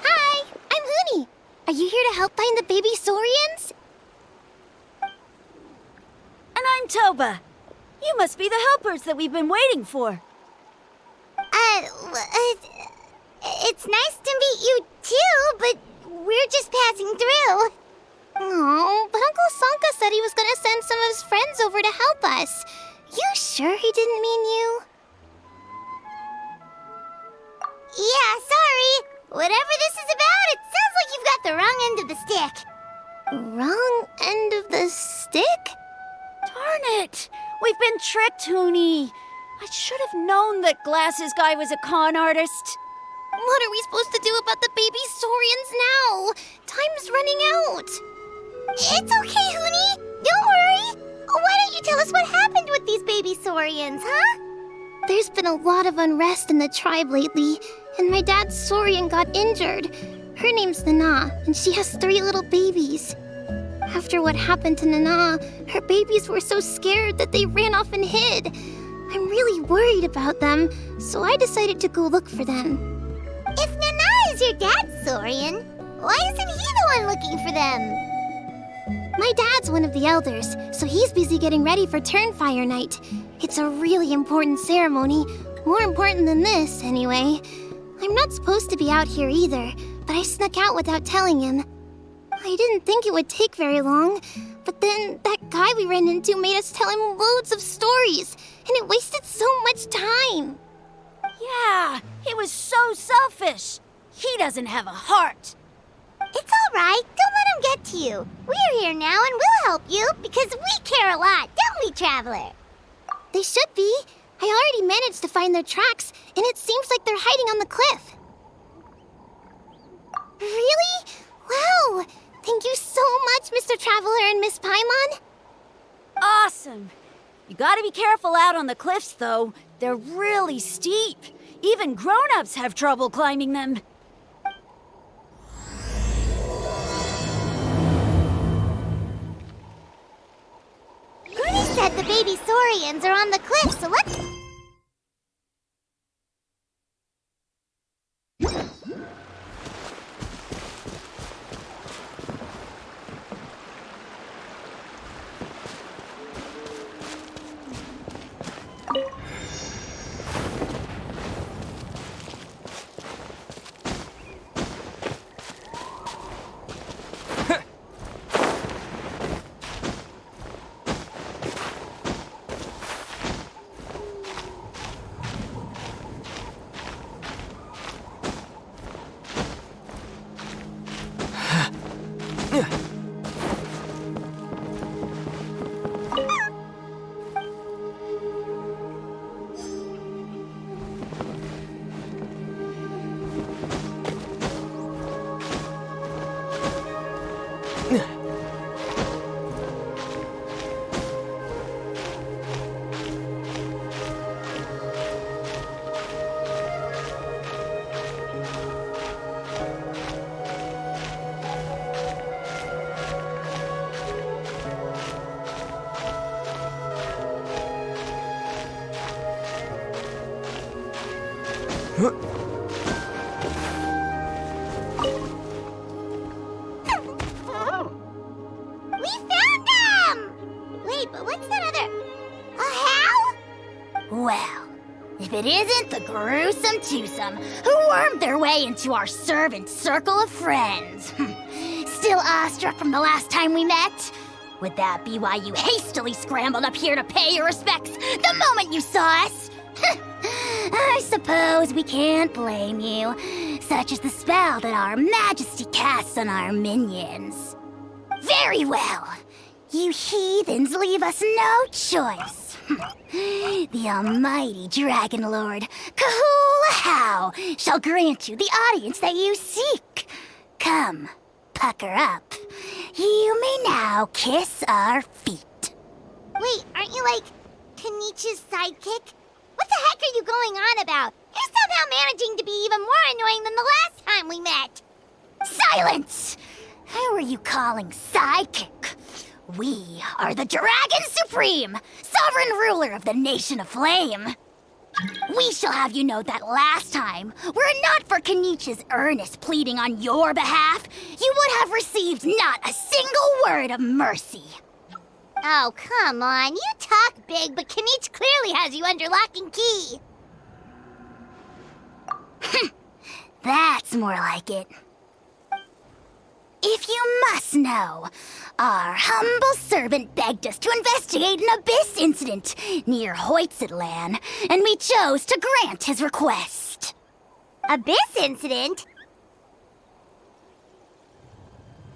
Hi, I'm Huni. Are you here to help find the baby Saurians? And I'm Toba. You must be the helpers that we've been waiting for. It's nice to meet you too, but we're just passing through. Oh, but Uncle Sanka said he was gonna send some of his friends over to help us. You sure he didn't mean you? Yeah, sorry. Whatever this is about, it sounds like you've got the wrong end of the stick. Wrong end of the stick? Darn it! We've been tricked, Huni. I should have known that Glasses Guy was a con artist. What are we supposed to do about the baby Saurians now? Time's running out. It's okay, Huni. Don't worry. Why don't you tell us what happened with these baby Saurians, huh? There's been a lot of unrest in the tribe lately, and my dad's Saurian got injured. Her name's Nana, and she has 3 little babies. After what happened to Nana, her babies were so scared that they ran off and hid. I'm really worried about them, so I decided to go look for them. If Nana is your dad's Saurian, why isn't he the one looking for them? My dad's one of the elders, so he's busy getting ready for Turnfire Night. It's a really important ceremony, more important than this, anyway. I'm not supposed to be out here either, but I snuck out without telling him. I didn't think it would take very long, but then that guy we ran into made us tell him loads of stories, and it wasted so much time. Yeah, he was so selfish. He doesn't have a heart. It's all right. Don't let him get to you. We're here now and we'll help you because we care a lot, don't we, Traveler? They should be. I already managed to find their tracks, and it seems like they're hiding on the cliff. Really? Wow! Thank you so much, Mr. Traveler and Miss Paimon. Awesome. You gotta be careful out on the cliffs, though. They're really steep. Even grown-ups have trouble climbing them. Huni said the baby Saurians are on the cliff, so let's... We found them! Wait, but what's that other... Ahau? Well, if it isn't the gruesome twosome who wormed their way into our servant circle of friends. Still awestruck from the last time we met? Would that be why you hastily scrambled up here to pay your respects the moment you saw us? I suppose we can't blame you. Such is the spell that our majesty casts on our minions. Very well. You heathens leave us no choice. The almighty Dragon Lord, K'uhul Ahau, shall grant you the audience that you seek. Come, pucker up. You may now kiss our feet. Wait, aren't you like Kenichi's sidekick? What the heck are you going on about? You're somehow managing to be even more annoying than the last time we met. Silence! Who are you calling sidekick? We are the Dragon Supreme, sovereign ruler of the Nation of Flame. We shall have you know that last time, were it not for Kenichi's earnest pleading on your behalf, you would have received not a single word of mercy. Oh, come on. You talk big, but Kenichi clearly has you under lock and key. That's more like it. If you must know, our humble servant begged us to investigate an abyss incident near Hoytsidlan, and we chose to grant his request. Abyss incident?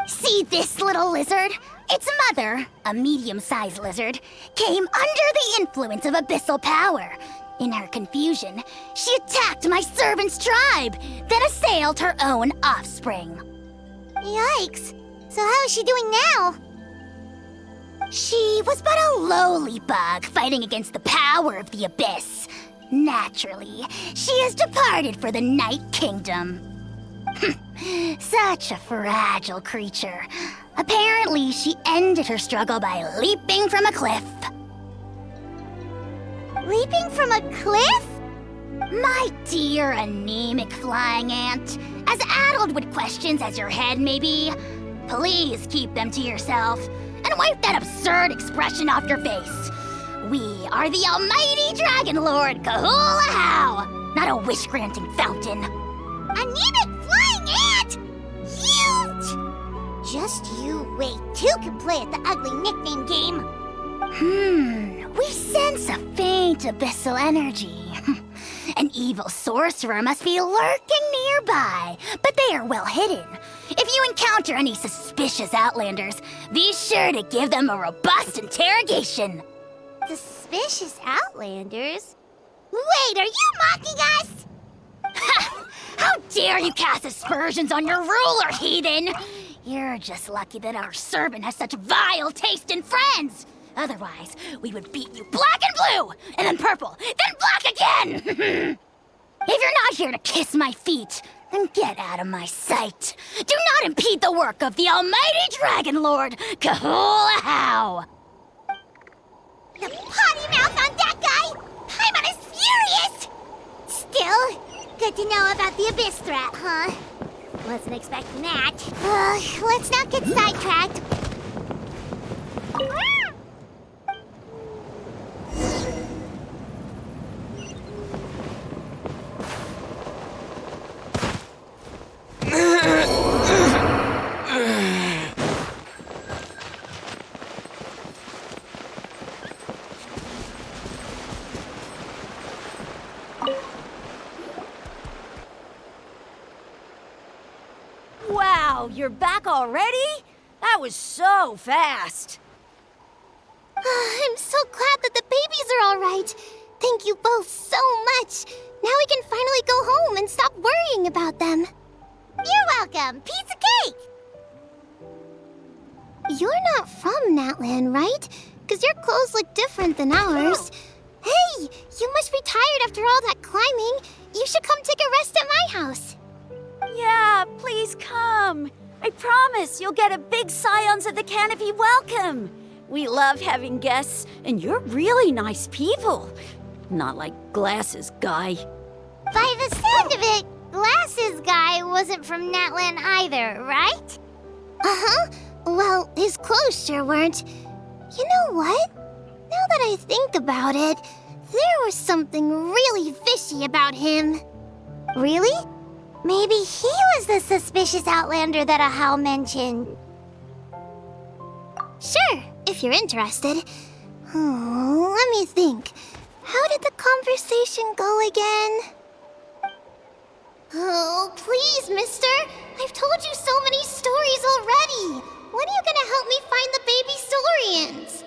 See this little lizard? Its mother, a medium-sized lizard, came under the influence of abyssal power. In her confusion, she attacked my servant's tribe, then assailed her own offspring. Yikes. So how is she doing now? She was but a lowly bug fighting against the power of the abyss. Naturally, she has departed for the Night Kingdom. Such a fragile creature. Apparently, she ended her struggle by leaping from a cliff. Leaping from a cliff? My dear anemic flying ant, as addled with questions as your head may be, please keep them to yourself and wipe that absurd expression off your face. We are the almighty Dragon Lord K'uhul Ahau, not a wish-granting fountain. Anemic flying ant! Huge! Just you wait. Two can play at the ugly nickname game. We sense a faint abyssal energy. An evil sorcerer must be lurking nearby, but they are well hidden. If you encounter any suspicious outlanders, be sure to give them a robust interrogation. Suspicious outlanders? Wait, are you mocking us? Ha! How dare you cast aspersions on your ruler, heathen! You're just lucky that our servant has such vile taste in friends. Otherwise, we would beat you black and blue, and then purple, then black again! If you're not here to kiss my feet, then get out of my sight. Do not impede the work of the almighty Dragon Lord, K'uhul Ahau! The potty mouth on that guy! Paimon is furious! Still, good to know about the abyss threat, huh? Wasn't expecting that. Let's not get sidetracked. Wow, you're back already? That was so fast. I'm so glad that the babies are all right. Thank you both so much. Now we can finally go home and stop worrying about them. You're welcome. Piece of cake. You're not from Natlan, right? Because your clothes look different than ours. Hey, you must be tired after all that climbing. You should come take a rest at my house. Yeah, please come. I promise you'll get a big Scions of the Canopy welcome. We love having guests, and you're really nice people. Not like Glasses Guy. By the sound of it, Glasses Guy wasn't from Natlan either, right? Uh-huh. Well, his clothes sure weren't. You know what? Now that I think about it, there was something really fishy about him. Really? Maybe he was the suspicious outlander that Ahau mentioned. Sure, if you're interested. Oh, let me think. How did the conversation go again? Oh, please, mister. I've told you so many stories already. When are you gonna help me find the baby Saurians?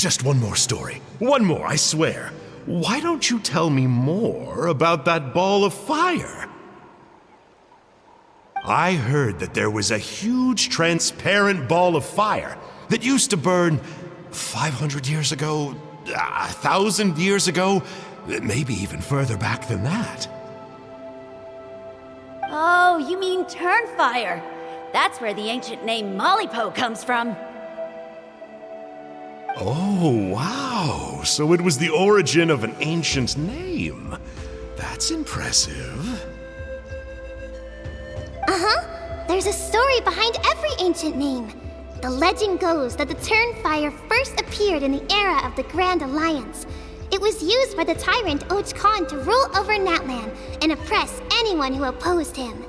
Just one more story. One more, I swear. Why don't you tell me more about that ball of fire? I heard that there was a huge transparent ball of fire that used to burn 500 years ago, 1,000 years ago, maybe even further back than that. Oh, you mean Turnfire. That's where the ancient name Malipo comes from. Oh, wow. So it was the origin of an ancient name. That's impressive. There's a story behind every ancient name. The legend goes that the Turnfire first appeared in the era of the Grand Alliance. It was used by the tyrant Och Khan to rule over Natlan and oppress anyone who opposed him.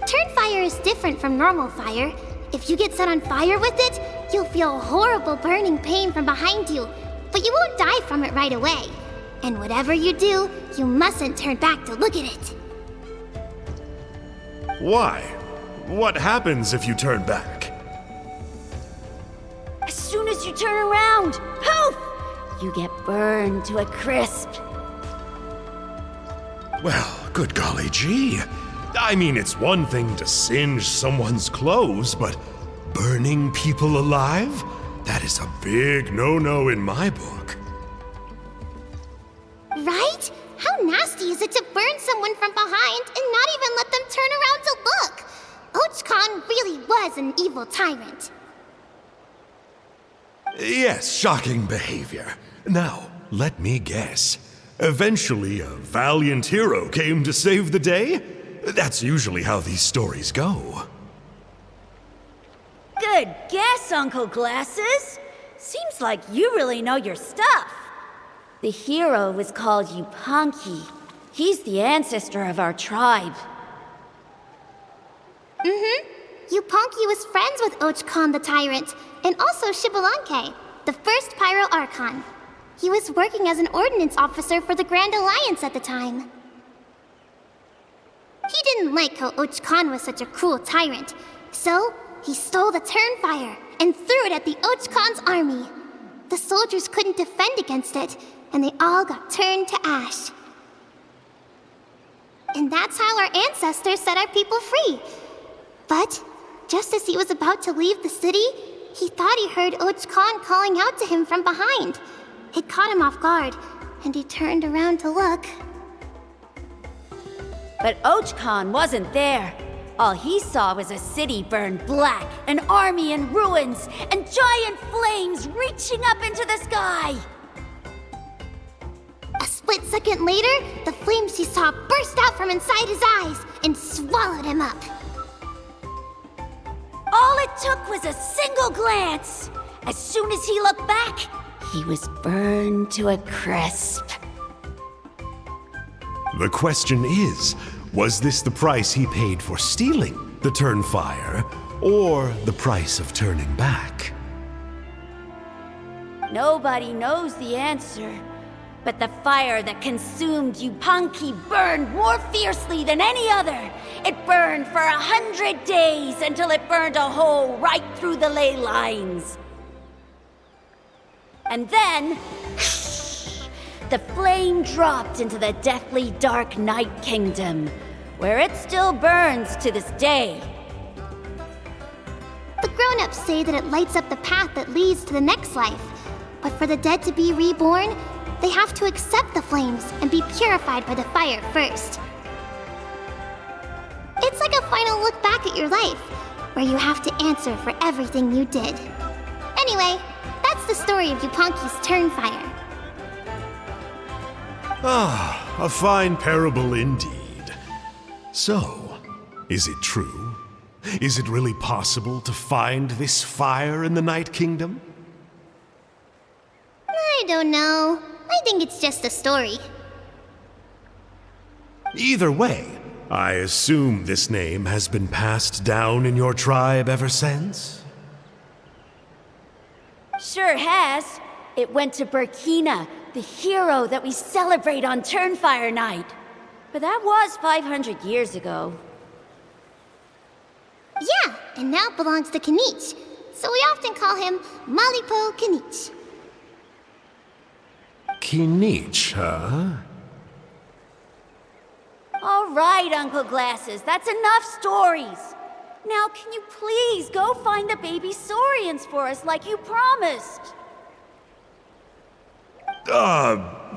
Turnfire is different from normal fire. If you get set on fire with it, you'll feel horrible burning pain from behind you, but you won't die from it right away. And whatever you do, you mustn't turn back to look at it. Why? What happens if you turn back? As soon as you turn around, poof! You get burned to a crisp. Well, good golly gee. I mean, it's one thing to singe someone's clothes, but burning people alive? That is a big no-no in my book. Right? How nasty is it to burn someone from behind and not even let them turn around to look? Och Khan really was an evil tyrant. Yes, shocking behavior. Now, let me guess. Eventually, a valiant hero came to save the day? That's usually how these stories go. Good guess, Uncle Glasses. Seems like you really know your stuff. The hero was called Yupanqui. He's the ancestor of our tribe. Yupanqui was friends with Och Khan the tyrant, and also Shibalanke, the first Pyro Archon. He was working as an ordnance officer for the Grand Alliance at the time. He didn't like how Och Khan was such a cruel tyrant, so he stole the Turnfire and threw it at the Och Khan's army. The soldiers couldn't defend against it, and they all got turned to ash. And that's how our ancestors set our people free. But just as he was about to leave the city, he thought he heard Och Khan calling out to him from behind. It caught him off guard, and he turned around to look. But Och Khan wasn't there. All he saw was a city burned black, an army in ruins, and giant flames reaching up into the sky. A split second later, the flames he saw burst out from inside his eyes and swallowed him up. All it took was a single glance. As soon as he looked back, he was burned to a crisp. The question is, was this the price he paid for stealing the Turnfire, or the price of turning back? Nobody knows the answer, but the fire that consumed Yupanqui burned more fiercely than any other. It burned for 100 days until it burned a hole right through the ley lines. And then, the flame dropped into the deathly dark Night Kingdom, where it still burns to this day. The grown-ups say that it lights up the path that leads to the next life. But for the dead to be reborn, they have to accept the flames and be purified by the fire first. It's like a final look back at your life, where you have to answer for everything you did. Anyway, that's the story of Yupanqui's Turnfire. Ah, a fine parable indeed. So, is it true? Is it really possible to find this fire in the Night Kingdom? I don't know. I think it's just a story. Either way, I assume this name has been passed down in your tribe ever since? Sure has. It went to Burkina, the hero that we celebrate on Turnfire Night. But that was 500 years ago. Yeah, and now it belongs to Kanich. So we often call him Malipo Kanich. Kinich, huh? All right, Uncle Glasses, that's enough stories. Now, can you please go find the baby saurians for us like you promised?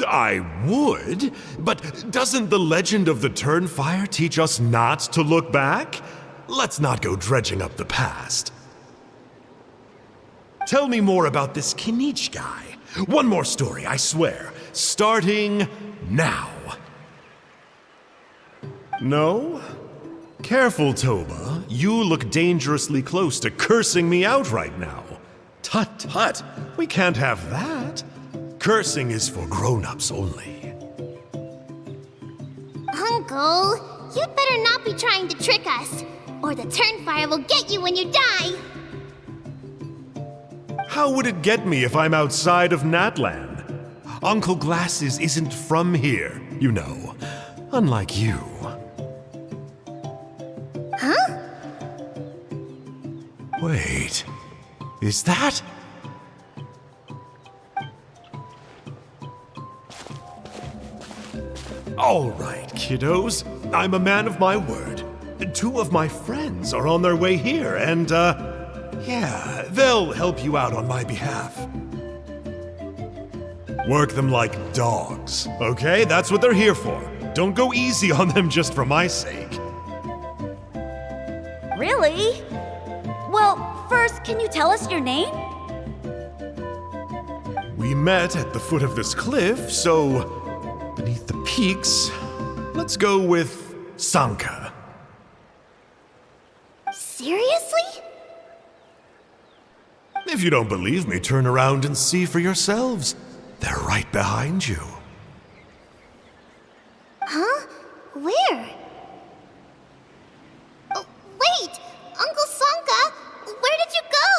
I would, but doesn't the legend of the Turnfire teach us not to look back? Let's not go dredging up the past. Tell me more about this Kinich guy. One more story, I swear. Starting now. No? Careful, Toba. You look dangerously close to cursing me out right now. Tut tut, we can't have that. Cursing is for grown-ups only. Uncle, you'd better not be trying to trick us, or the Turnfire will get you when you die. How would it get me if I'm outside of Natlan? Uncle Glasses isn't from here, you know. Unlike you. Huh? Wait, is that? All right, kiddos. I'm a man of my word. 2 of my friends are on their way here, and, yeah, they'll help you out on my behalf. Work them like dogs, okay? That's what they're here for. Don't go easy on them just for my sake. Really? Well, first, can you tell us your name? We met at the foot of this cliff, so beneath the peaks, let's go with Sanka. Seriously? If you don't believe me, turn around and see for yourselves. They're right behind you. Huh? Where? Oh, wait! Uncle Sanka, where did you go?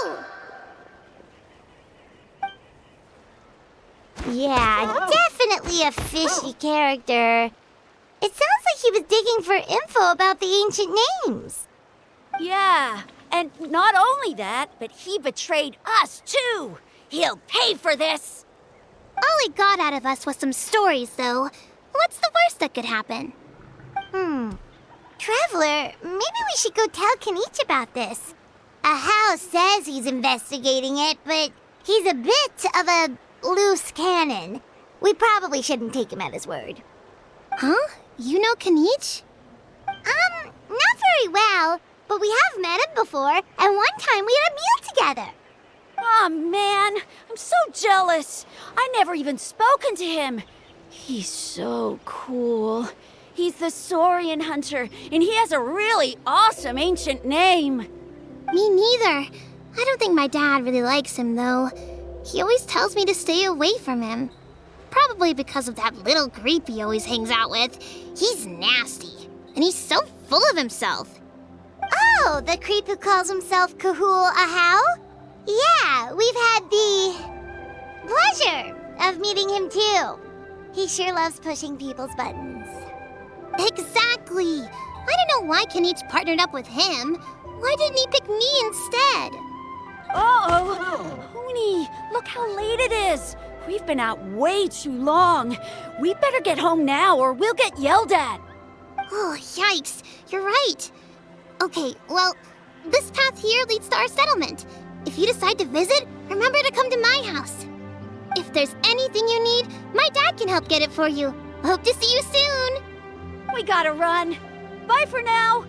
Yeah, definitely a fishy character. It sounds like he was digging for info about the ancient names. Yeah, and not only that, but he betrayed us too. He'll pay for this. All he got out of us was some stories, though. What's the worst that could happen? Traveler, maybe we should go tell Kinich about this. Ahau says he's investigating it, but he's a bit of a loose cannon. We probably shouldn't take him at his word. Huh? You know Kinich? Not very well, but we have met him before, and one time we had a meal together. Aw, man, I'm so jealous. I never even spoken to him. He's so cool. He's the Saurian hunter, and he has a really awesome ancient name. Me neither. I don't think my dad really likes him, though. He always tells me to stay away from him. Probably because of that little creep he always hangs out with. He's nasty, and he's so full of himself. Oh, the creep who calls himself K'uhul Ahau? Yeah, we've had the pleasure of meeting him too. He sure loves pushing people's buttons. Exactly. I don't know why Kinich partnered up with him. Why didn't he pick me instead? Uh-oh. Huni, look how late it is. We've been out way too long. We better get home now or we'll get yelled at. Oh, yikes. You're right. Okay, well, this path here leads to our settlement. If you decide to visit, remember to come to my house. If there's anything you need, my dad can help get it for you. Hope to see you soon. We gotta run. Bye for now.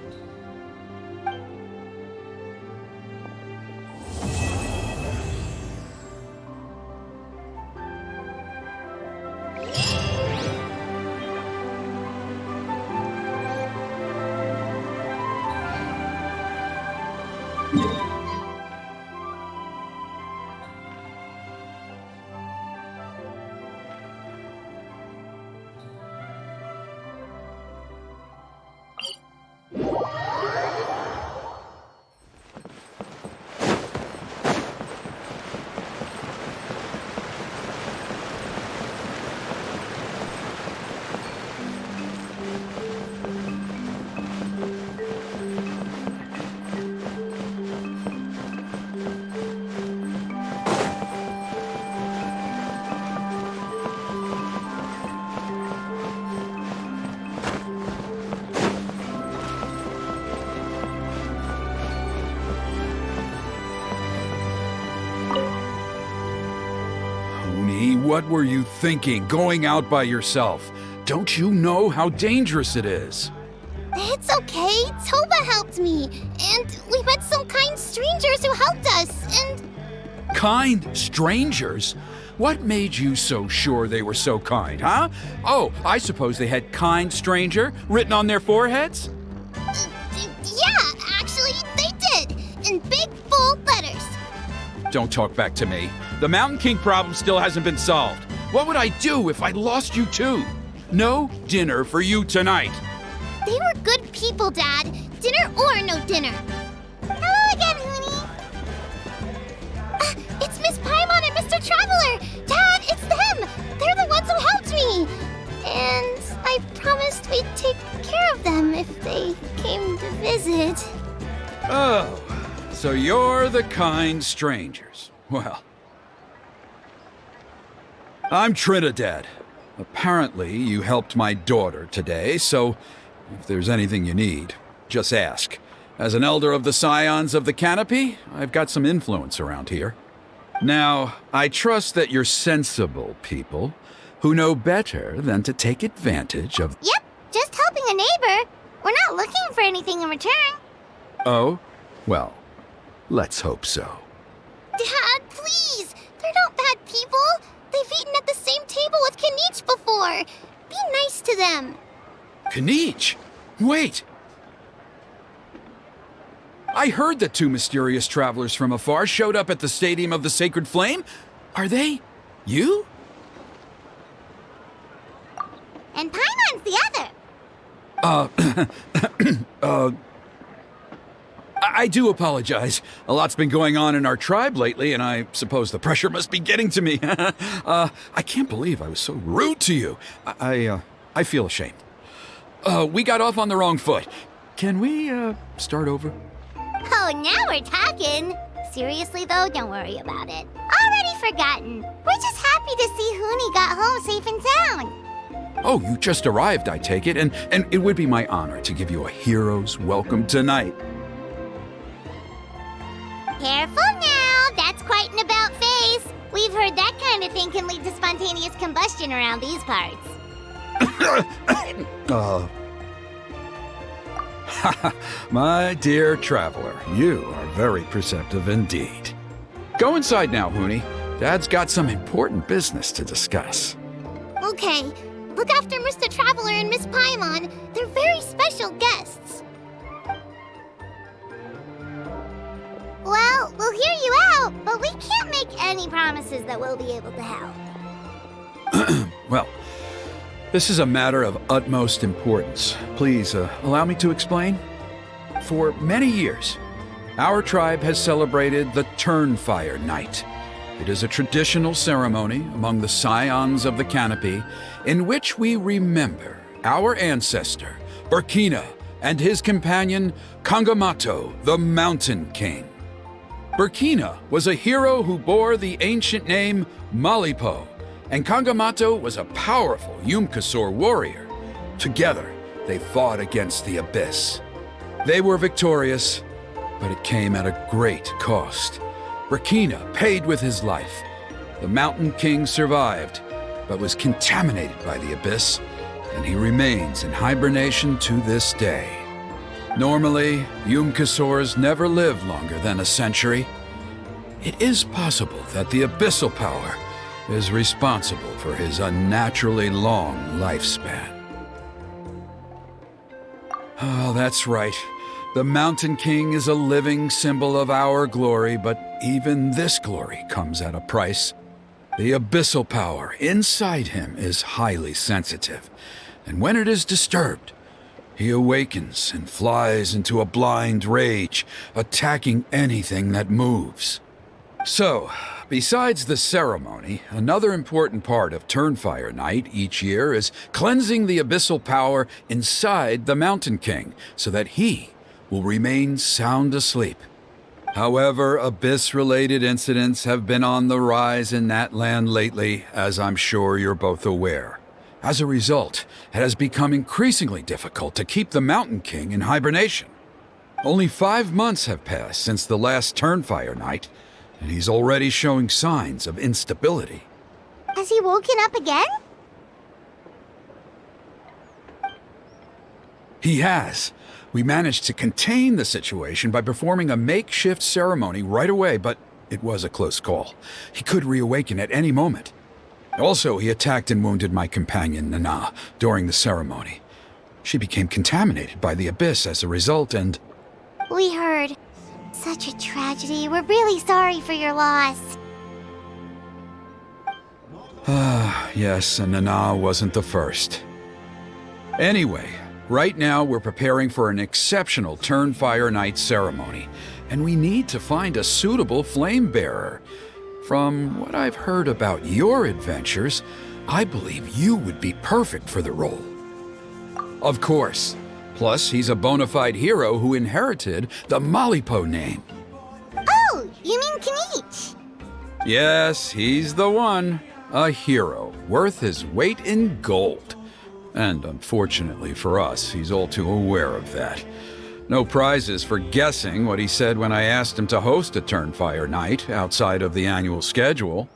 what were you thinking, going out by yourself? Don't you know how dangerous it is? It's okay. Toba helped me. And we met some kind strangers who helped us. And Kind strangers? What made you so sure they were so kind, huh? Oh, I suppose they had kind stranger written on their foreheads? yeah, actually, they did. In big, bold letters. Don't talk back to me. The Mountain King problem still hasn't been solved. What would I do if I lost you too? No dinner for you tonight. They were good people, Dad. Dinner or no dinner. Hello again, Huni. It's Miss Paimon and Mr. Traveler. Dad, it's them. They're the ones who helped me. And I promised we'd take care of them if they came to visit. Oh, so you're the kind strangers. Well, I'm Trinidad. Apparently, you helped my daughter today, so if there's anything you need, just ask. As an elder of the Scions of the Canopy, I've got some influence around here. Now, I trust that you're sensible people who know better than to take advantage of... Yep, just helping a neighbor. We're not looking for anything in return. Oh? Well, let's hope so. Dad, please. They're not bad people. They've eaten at the same table with K'nich before. Be nice to them. K'nich? Wait! I heard that two mysterious travelers from afar showed up at the Stadium of the Sacred Flame. Are they you? And Paimon's the other. I do apologize. A lot's been going on in our tribe lately, and I suppose the pressure must be getting to me. I can't believe I was so rude to you. I feel ashamed. We got off on the wrong foot. Can we, start over? Oh, now we're talking. Seriously, though, don't worry about it. Already forgotten. We're just happy to see Huni got home safe and sound. Oh, you just arrived, I take it, and it would be my honor to give you a hero's welcome tonight. Careful now. That's quite an about face. We've heard that kind of thing can lead to spontaneous combustion around these parts. My dear traveler, you are very perceptive indeed. Go inside now, Huni. Dad's got some important business to discuss. Okay. Look after Mr. Traveler and Miss Paimon. They're very special guests. Well, we'll hear you out, but we can't make any promises that we'll be able to help. Well, this is a matter of utmost importance. Please, allow me to explain. For many years, our tribe has celebrated the Turnfire Night. It is a traditional ceremony among the Scions of the Canopy in which we remember our ancestor, Burkina, and his companion, Kangamato, the Mountain King. Burkina was a hero who bore the ancient name Malipo, and Kangamato was a powerful Yumkasor warrior. Together, they fought against the Abyss. They were victorious, but it came at a great cost. Burkina paid with his life. The Mountain King survived, but was contaminated by the Abyss, and he remains in hibernation to this day. Normally, Yumkasors never live longer than a century. It is possible that the abyssal power is responsible for his unnaturally long lifespan. Oh, that's right. The Mountain King is a living symbol of our glory, but even this glory comes at a price. The abyssal power inside him is highly sensitive, and when it is disturbed, he awakens and flies into a blind rage, attacking anything that moves. So, besides the ceremony, another important part of Turnfire Night each year is cleansing the abyssal power inside the Mountain King so that he will remain sound asleep. However, Abyss-related incidents have been on the rise in that land lately, as I'm sure you're both aware. As a result, it has become increasingly difficult to keep the Mountain King in hibernation. Only 5 months have passed since the last Turnfire Night, and he's already showing signs of instability. Has he woken up again? He has. We managed to contain the situation by performing a makeshift ceremony right away, but it was a close call. He could reawaken at any moment. Also, he attacked and wounded my companion, Nana, during the ceremony. She became contaminated by the abyss as a result, and... We heard. Such a tragedy. We're really sorry for your loss. Yes, and Nana wasn't the first. Anyway, right now we're preparing for an exceptional Turnfire Night ceremony, and we need to find a suitable flame bearer. From what I've heard about your adventures, I believe you would be perfect for the role. Of course. Plus, he's a bona fide hero who inherited the Malipo name. Oh, you mean K'uhul? Yes, he's the one. A hero, worth his weight in gold. And unfortunately for us, he's all too aware of that. No prizes for guessing what he said when I asked him to host a Turnfire Night outside of the annual schedule.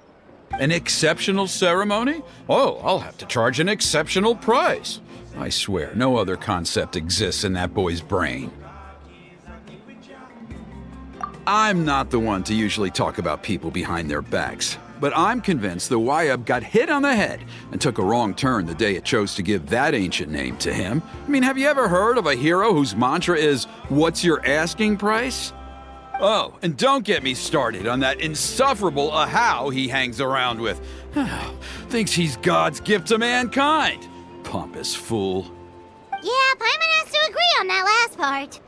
An exceptional ceremony? Oh, I'll have to charge an exceptional price. I swear, no other concept exists in that boy's brain. I'm not the one to usually talk about people behind their backs, but I'm convinced the Wayab got hit on the head and took a wrong turn the day it chose to give that ancient name to him. I mean, have you ever heard of a hero whose mantra is, "What's your asking price?" Oh, and don't get me started on that insufferable Ahau he hangs around with. Thinks he's God's gift to mankind. Pompous fool. Yeah, Paimon has to agree on that last part.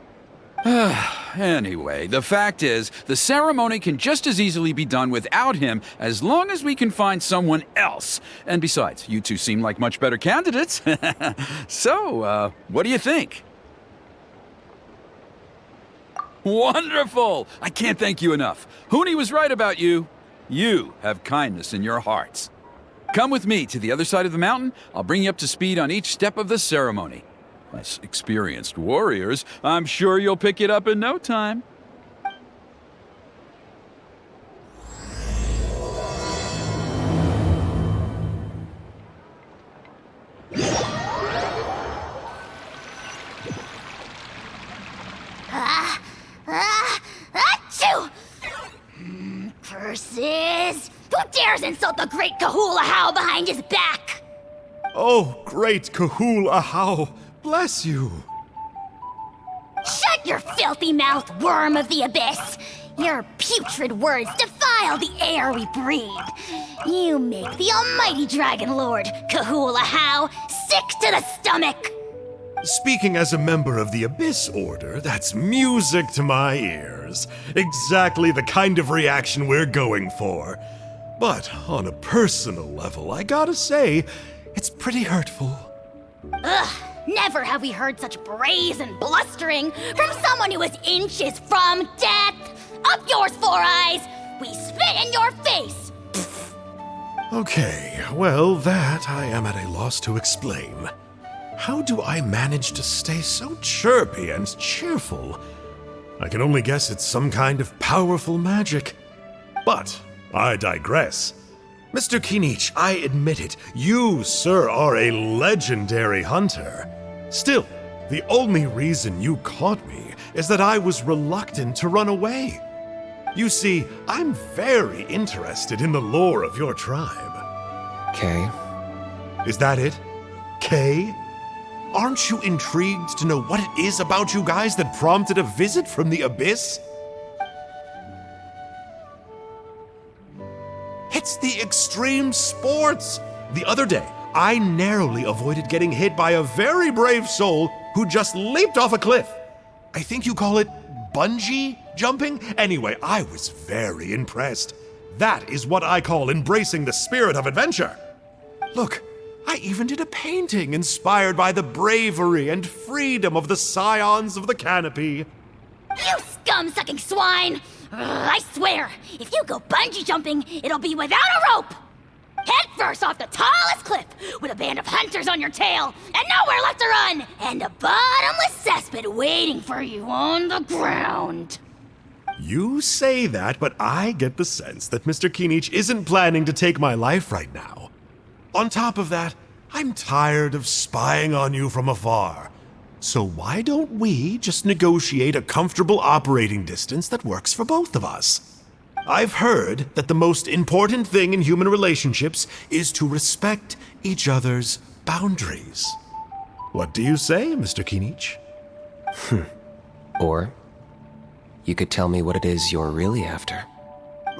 Anyway, the fact is, the ceremony can just as easily be done without him as long as we can find someone else. And besides, you two seem like much better candidates. So, what do you think? Wonderful! I can't thank you enough. Huni was right about you. You have kindness in your hearts. Come with me to the other side of the mountain. I'll bring you up to speed on each step of the ceremony. As experienced warriors, I'm sure you'll pick it up in no time. Achoo! Curses! Who dares insult the great K'uhul Ahau behind his back? Oh, great K'uhul Ahau, bless you. Shut your filthy mouth, worm of the abyss! Your putrid words defile the air we breathe. You make the almighty Dragon Lord, K'uhul Ahau, sick to the stomach! Speaking as a member of the Abyss Order, that's music to my ears. Exactly the kind of reaction we're going for. But on a personal level, I gotta say, it's pretty hurtful. Ugh, never have we heard such brazen blustering from someone who is inches from death! Up yours, Four Eyes! We spit in your face! Okay, well, that I am at a loss to explain. How do I manage to stay so chirpy and cheerful? I can only guess it's some kind of powerful magic. But I digress. Mr. K'uhul, I admit it, you, sir, are a legendary hunter. Still, the only reason you caught me is that I was reluctant to run away. You see, I'm very interested in the lore of your tribe. Okay. Is that it? Kay? Aren't you intrigued to know what it is about you guys that prompted a visit from the Abyss? It's the extreme sports! The other day, I narrowly avoided getting hit by a very brave soul who just leaped off a cliff. I think you call it bungee jumping? Anyway, I was very impressed. That is what I call embracing the spirit of adventure. Look, I even did a painting inspired by the bravery and freedom of the scions of the canopy. You scum-sucking swine! I swear, if you go bungee jumping, it'll be without a rope! Head first off the tallest cliff, with a band of hunters on your tail, and nowhere left to run, and a bottomless cesspit waiting for you on the ground. You say that, but I get the sense that Mr. K'uhul isn't planning to take my life right now. On top of that, I'm tired of spying on you from afar. So why don't we just negotiate a comfortable operating distance that works for both of us? I've heard that the most important thing in human relationships is to respect each other's boundaries. What do you say, Mr. Kinich? Or you could tell me what it is you're really after.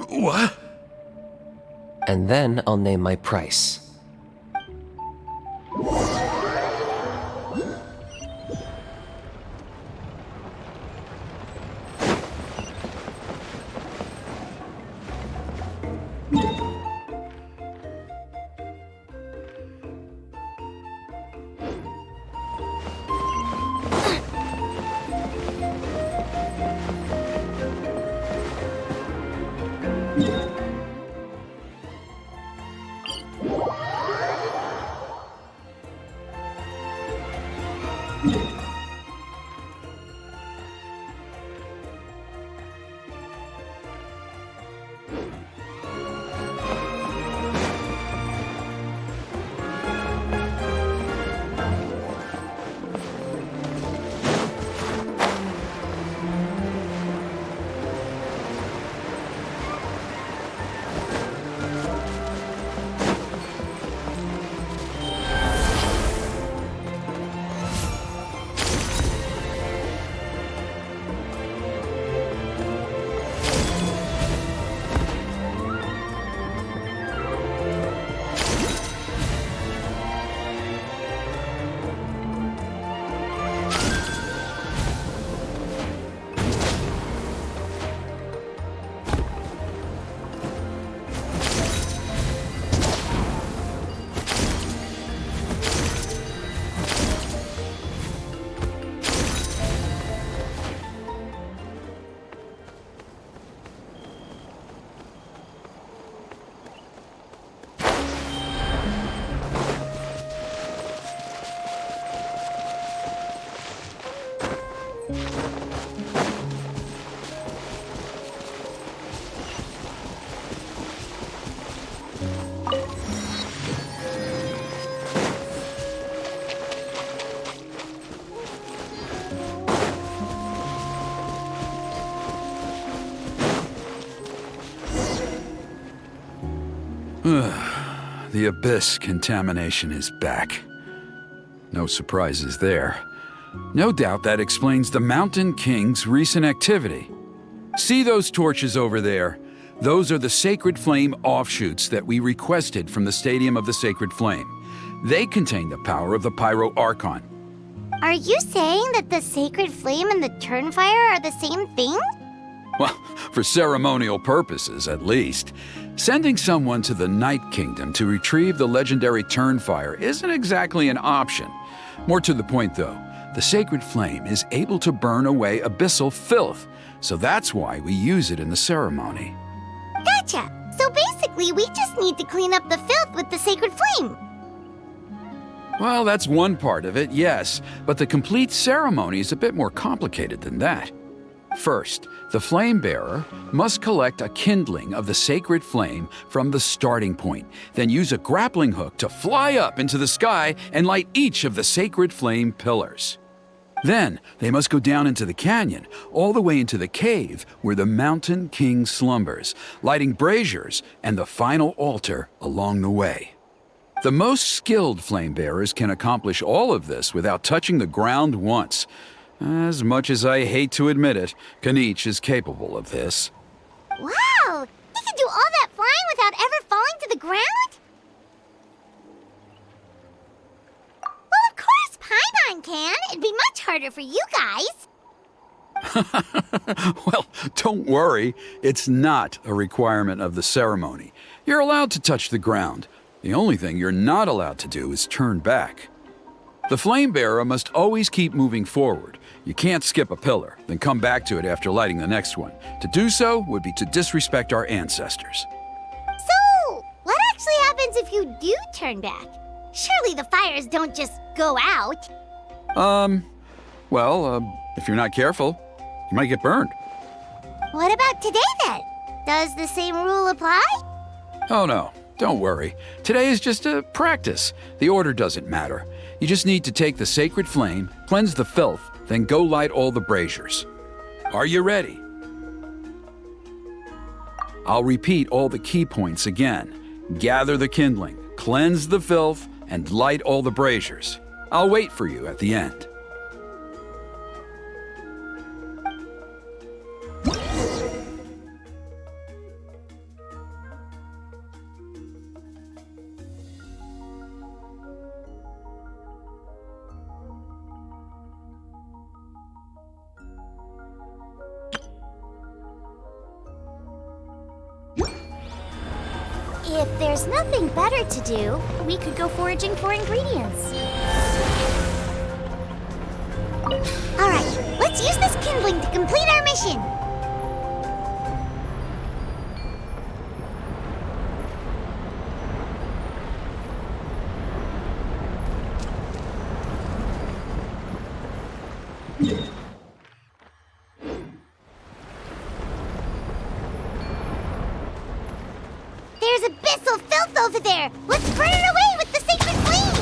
What? And then I'll name my price. The Abyss contamination is back. No surprises there. No doubt that explains the Mountain King's recent activity. See those torches over there? Those are the Sacred Flame offshoots that we requested from the Stadium of the Sacred Flame. They contain the power of the Pyro Archon. Are you saying that the Sacred Flame and the Turnfire are the same thing? Well, for ceremonial purposes, at least. Sending someone to the Night Kingdom to retrieve the legendary Turnfire isn't exactly an option. More to the point, though, the Sacred Flame is able to burn away abyssal filth, so that's why we use it in the ceremony. Gotcha! So basically, we just need to clean up the filth with the Sacred Flame. Well, that's one part of it, yes, but the complete ceremony is a bit more complicated than that. First, the flame bearer must collect a kindling of the sacred flame from the starting point, then use a grappling hook to fly up into the sky and light each of the sacred flame pillars. Then, they must go down into the canyon, all the way into the cave where the Mountain King slumbers, lighting braziers and the final altar along the way. The most skilled flame bearers can accomplish all of this without touching the ground once. As much as I hate to admit it, Kinich is capable of this. Wow! He can do all that flying without ever falling to the ground? Well, of course Paimon can. It'd be much harder for you guys. Well, don't worry. It's not a requirement of the ceremony. You're allowed to touch the ground. The only thing you're not allowed to do is turn back. The flame bearer must always keep moving forward. You can't skip a pillar, then come back to it after lighting the next one. To do so would be to disrespect our ancestors. So, what actually happens if you do turn back? Surely the fires don't just go out. If you're not careful, you might get burned. What about today then? Does the same rule apply? Oh no, Don't worry. Today is just a practice. The order doesn't matter. You just need to take the sacred flame, cleanse the filth, then go light all the braziers. Are you ready? I'll repeat all the key points again. Gather the kindling, cleanse the filth, and light all the braziers. I'll wait for you at the end. If there's nothing better to do, we could go foraging for ingredients. Alright, let's use this kindling to complete our mission. There's abyssal filth over there! Let's burn it away with the sacred flame!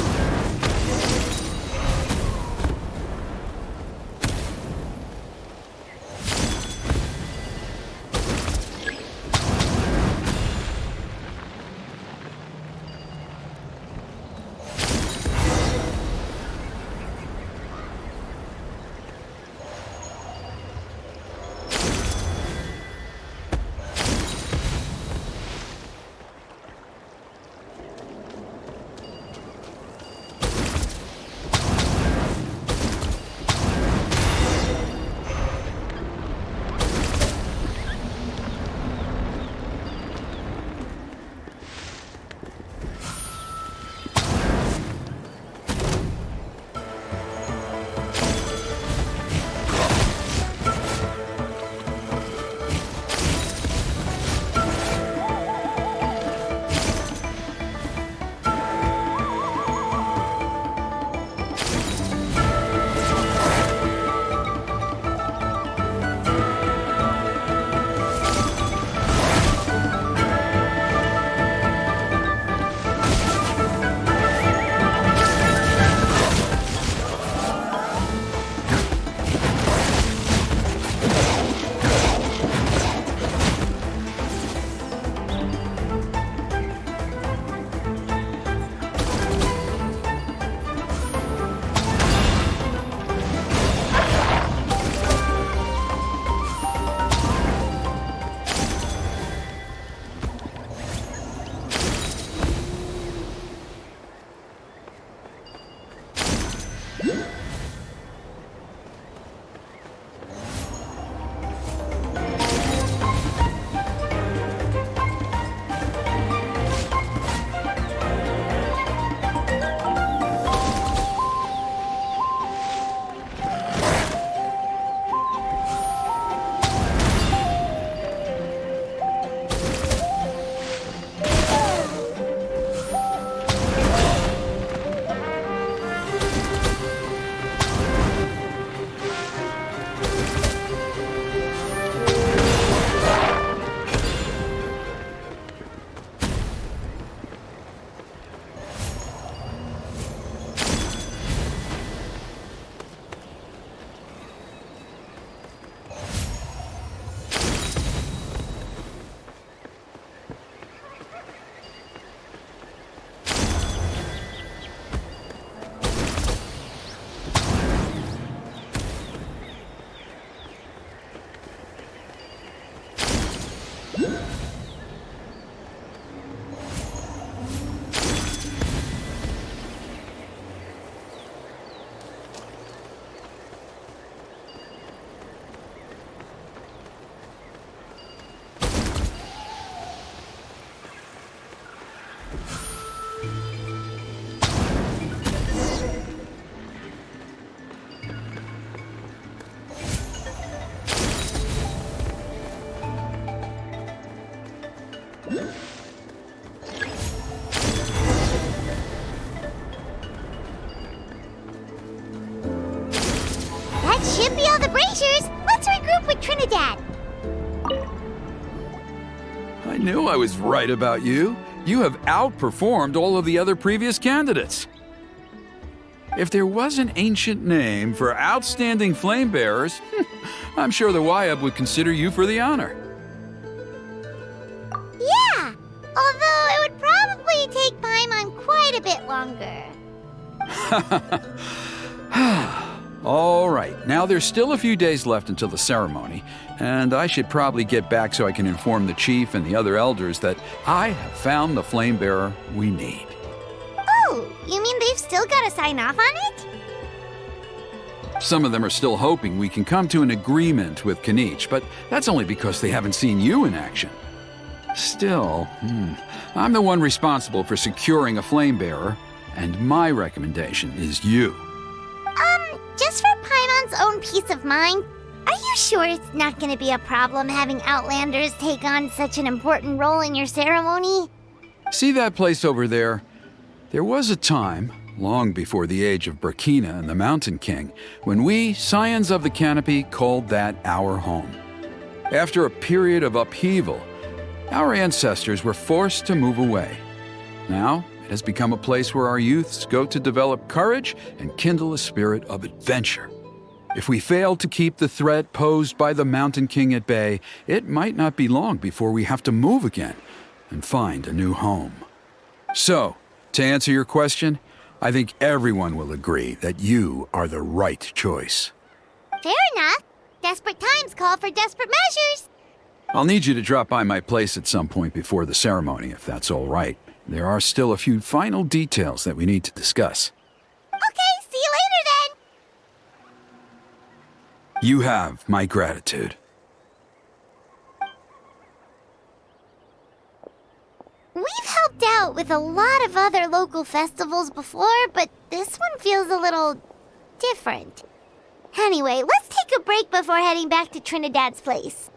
Should be all the braziers. Let's regroup with Trinidad. I knew I was right about you. You have outperformed all of the other previous candidates. If there was an ancient name for outstanding flame bearers, I'm sure the Wayab would consider you for the honor. Yeah, although it would probably take Paimon quite a bit longer. All right, now there's still a few days left until the ceremony, and I should probably get back so I can inform the chief and the other elders that I have found the flame bearer we need. Oh, you mean they've still got to sign off on it? Some of them are still hoping we can come to an agreement with Kanich, but that's only because they haven't seen you in action. Still, I'm the one responsible for securing a flame bearer, and my recommendation is you. Just for Paimon's own peace of mind, are you sure it's not going to be a problem having Outlanders take on such an important role in your ceremony? See that place over there? There was a time, long before the age of Burkina and the Mountain King, when we, Scions of the Canopy, called that our home. After a period of upheaval, our ancestors were forced to move away. Now, it has become a place where our youths go to develop courage and kindle a spirit of adventure. If we fail to keep the threat posed by the Mountain King at bay, it might not be long before we have to move again and find a new home. So, to answer your question, I think everyone will agree that you are the right choice. Fair enough. Desperate times call for desperate measures. I'll need you to drop by my place at some point before the ceremony, if that's all right. There are still a few final details that we need to discuss. Okay, see you later then. You have my gratitude. We've helped out with a lot of other local festivals before, but this one feels a little different. Anyway, let's take a break before heading back to Trinidad's place.